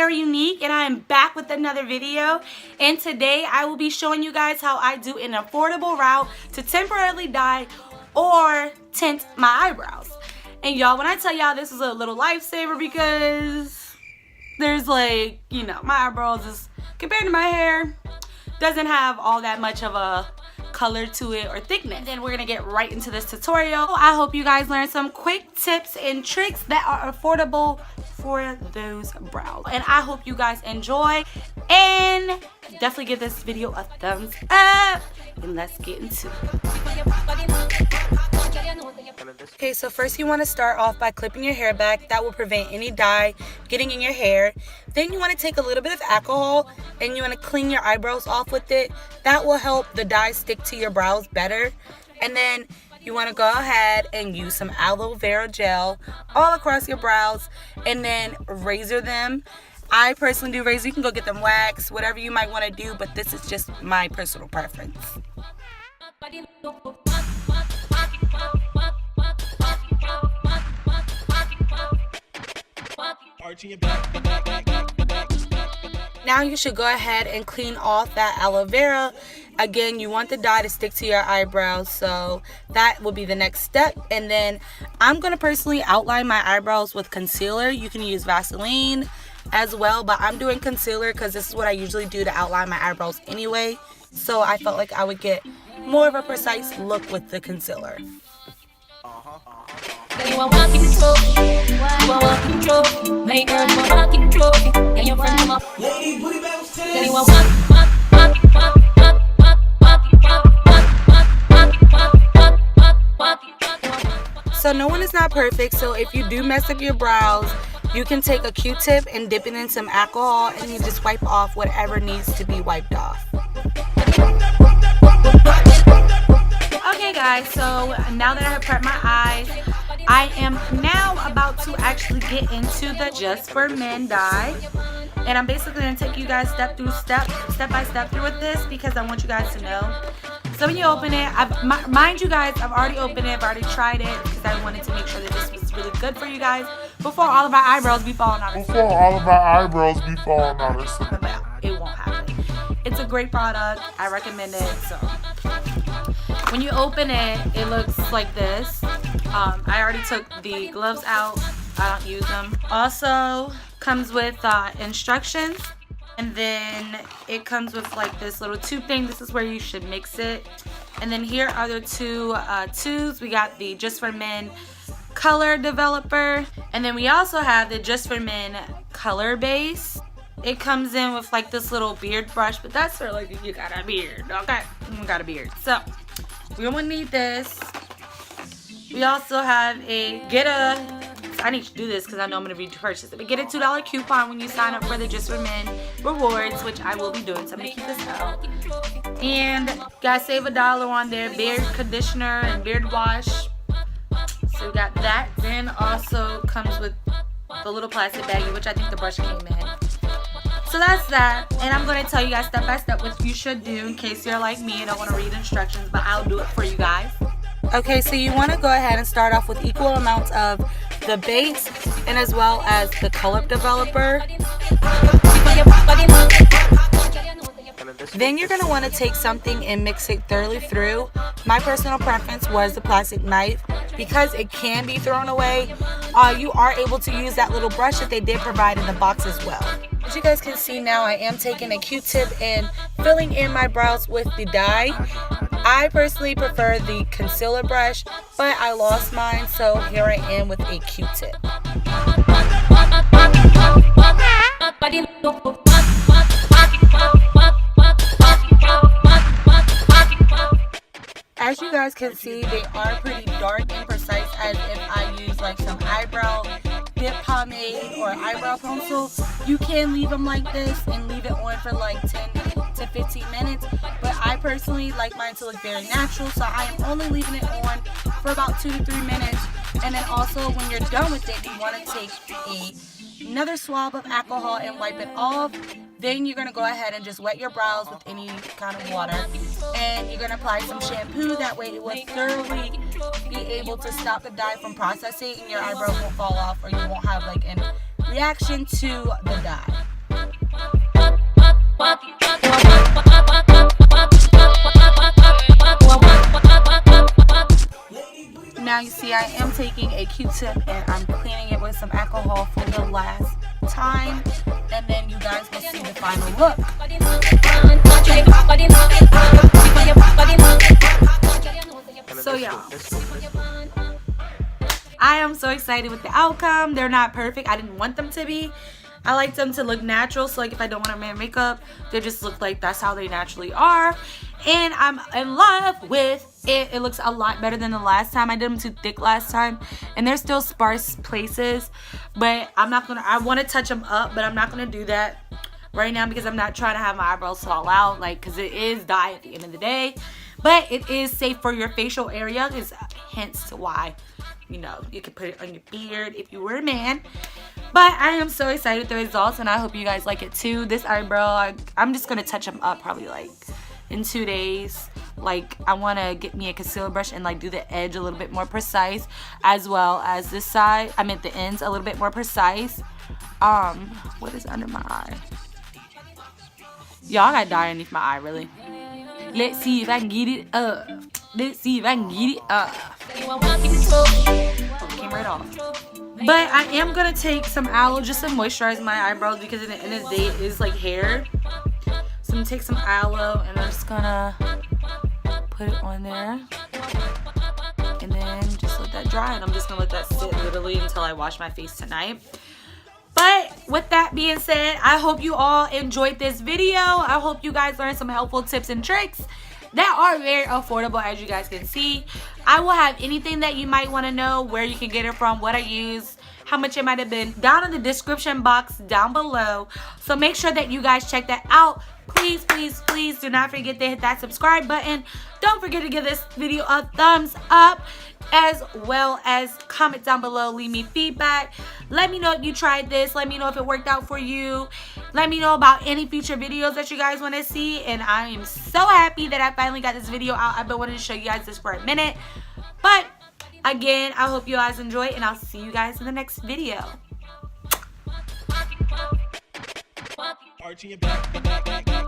Sierra Unique, and I am back with another video. And today I will be showing you guys how I do an affordable route to temporarily dye or tint my eyebrows. And y'all, when I tell y'all this is a little lifesaver, because there's like, you know, my eyebrows is, compared to my hair, doesn't have all that much of a color to it or thickness. And then we're gonna get right into this tutorial. I hope you guys learned some quick tips and tricks that are affordable for those brows, and I hope you guys enjoy, and definitely give this video a thumbs up, and let's get into it. Okay, so first you want to start off by clipping your hair back. That will prevent any dye getting in your hair. Then you want to take a little bit of alcohol and you want to clean your eyebrows off with it. That will help the dye stick to your brows better. And then you want to go ahead and use some aloe vera gel all across your brows and then razor them. I personally do razor. You can go get them waxed, whatever you might want to do, but this is just my personal preference. Now you should go ahead and clean off that aloe vera. Again, you want the dye to stick to your eyebrows, so that will be the next step. And then I'm going to personally outline my eyebrows with concealer. You can use Vaseline as well, but I'm doing concealer because this is what I usually do to outline my eyebrows anyway. So I felt like I would get more of a precise look with the concealer. So no one is not perfect, so if you do mess up your brows, you can take a Q-tip and dip it in some alcohol and you just wipe off whatever needs to be wiped off. Okay guys, so now that I have prepped my eyes, I am now about to actually get into the Just for Men dye. And I'm basically going to take you guys step by step through with this because I want you guys to know. So when you open it, mind you guys, I've already opened it, I've already tried it because I wanted to make sure that this was really good for you guys before all of our eyebrows be falling out. But it won't happen. It's a great product. I recommend it. So when you open it, it looks like this. I already took the gloves out. I don't use them. Also comes with instructions, and then it comes with like this little tube thing. This is where you should mix it. And then here are the two tubes. We got the Just for Men color developer, and then we also have the Just for Men color base. It comes in with like this little beard brush, but that's for like if you got a beard. Okay, you got a beard. So we don't need this. We also have I need to do this because I know I'm going to repurchase it. But get a $2 coupon when you sign up for the Just for Men rewards, which I will be doing. So I'm going to keep this out. And guys, save $1 on their beard conditioner and beard wash. So we got that. Then also comes with the little plastic baggie, which I think the brush came in. So that's that. And I'm going to tell you guys step by step what you should do in case you're like me and don't want to read instructions, but I'll do it for you guys. Okay, so you want to go ahead and start off with equal amounts of the base and as well as the color developer. Then you're going to want to take something and mix it thoroughly through. My personal preference was the plastic knife because it can be thrown away. You are able to use that little brush that they did provide in the box as well. As you guys can see now, I am taking a Q-tip and filling in my brows with the dye. I personally prefer the concealer brush, but I lost mine, so here I am with a Q-tip. As you guys can see, they are pretty dark and precise, as if I use like some eyebrow dip pomade or eyebrow pencil. You can leave them like this and leave it on for like 10 to 15 minutes, but I personally like mine to look very natural, so I am only leaving it on for about 2 to 3 minutes. And then also when you're done with it, you want to take another swab of alcohol and wipe it off. Then you're going to go ahead and just wet your brows with any kind of water, and you're going to apply some shampoo. That way it will thoroughly be able to stop the dye from processing, and your eyebrows won't fall off, or you won't have like an reaction to the dye. Now you see I am taking a Q-tip and I'm cleaning it with some alcohol for the last time, and then you guys will see the final look. So y'all, I am so excited with the outcome. They're not perfect. I didn't want them to be. I like them to look natural, so like if I don't want to wear makeup, they just look like that's how they naturally are. And I'm in love with it. It looks a lot better than the last time. I did them too thick last time, and there's still sparse places, but I want to touch them up, but I'm not gonna do that right now because I'm not trying to have my eyebrows fall out, like, because it is dye at the end of the day. But it is safe for your facial area, is hence to why, you know, you can put it on your beard if you were a man. But I am so excited with the results, and I hope you guys like it too. This eyebrow, I'm just gonna touch them up probably like in 2 days. Like, I want to get me a concealer brush and like do the edge a little bit more precise, as well as this side, I meant the ends a little bit more precise. What is under my eye? Y'all, got dye underneath my eye, really. Let's see if I can get it up. Let's see if I can get it up. Oh, it came right off. But I am going to take some aloe just to moisturize my eyebrows, because at the end of the day, it is like hair. So I'm going to take some aloe and I'm just going to put it on there. And then just let that dry. And I'm just going to let that sit literally until I wash my face tonight. But with that being said, I hope you all enjoyed this video. I hope you guys learned some helpful tips and tricks that are very affordable, as you guys can see. I will have anything that you might want to know, where you can get it from, what I use, how much it might have been, down in the description box down below. So make sure that you guys check that out. Please, please, please do not forget to hit that subscribe button. Don't forget to give this video a thumbs up, as well as comment down below, leave me feedback. Let me know if you tried this. Let me know if it worked out for you. Let me know about any future videos that you guys want to see. And I am so happy that I finally got this video out. I've been wanting to show you guys this for a minute. But again, I hope you guys enjoy, and I'll see you guys in the next video. Archie, back.